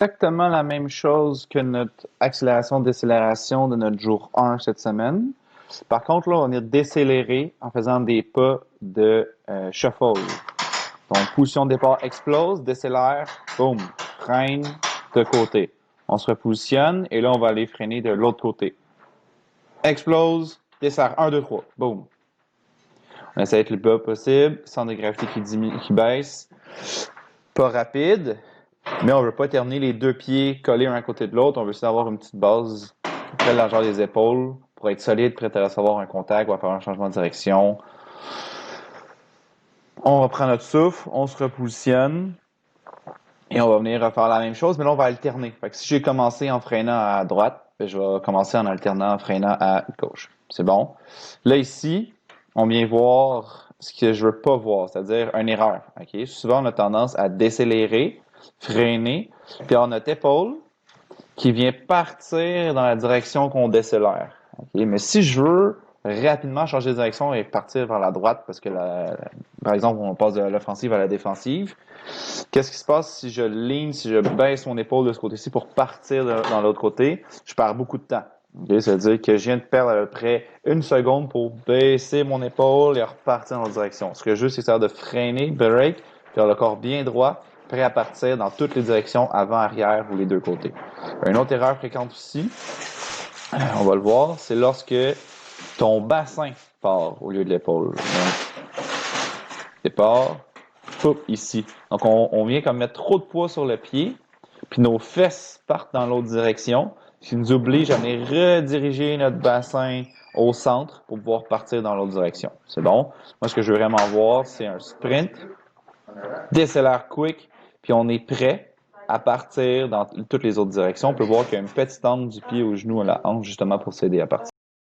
exactement la même chose que notre accélération-décélération de notre jour 1 cette semaine. Par contre, là, on va venir décélérer en faisant des pas de shuffle. Donc, position de départ explose, décélère, boum, freine de côté. On se repositionne et là, on va aller freiner de l'autre côté. Explose, décélère, 1, 2, 3, boum. On essaie d'être le bas possible, centre de gravité qui baisse. Pas rapide, mais on veut pas terminer les deux pieds collés un à côté de l'autre. On veut aussi avoir une petite base près de la largeur des épaules pour être solide, prêt à recevoir un contact ou à faire un changement de direction. On reprend notre souffle, on se repositionne et on va venir refaire la même chose, mais là, on va alterner. Fait que si j'ai commencé en freinant à droite, je vais commencer en alternant en freinant à gauche. C'est bon. Là, ici, on vient voir ce que je veux pas voir, c'est-à-dire une erreur. Okay? Souvent, on a tendance à décélérer, freiner, puis avoir notre épaule qui vient partir dans la direction qu'on décélère. Okay? Mais si je veux rapidement changer de direction et partir vers la droite, parce que, par exemple, on passe de l'offensive à la défensive, qu'est-ce qui se passe si je ligne, si je baisse mon épaule de ce côté-ci pour partir dans l'autre côté? Je perds beaucoup de temps. Okay? C'est-à-dire que je viens de perdre à peu près une seconde pour baisser mon épaule et repartir dans l'autre direction. Ce que je veux, c'est ça de freiner, break, puis avoir le corps bien droit, prêt à partir dans toutes les directions, avant, arrière ou les deux côtés. Une autre erreur fréquente aussi, on va le voir, c'est lorsque ton bassin part au lieu de l'épaule. Départ, ici. Donc, on vient comme mettre trop de poids sur le pied, puis nos fesses partent dans l'autre direction, ce qui nous oblige à venir rediriger notre bassin au centre pour pouvoir partir dans l'autre direction. C'est bon? Moi, ce que je veux vraiment voir, c'est un sprint, décélère quick, puis on est prêt à partir dans toutes les autres directions. On peut voir qu'il y a une petite angle du pied au genou à la hanche, justement, pour s'aider à partir.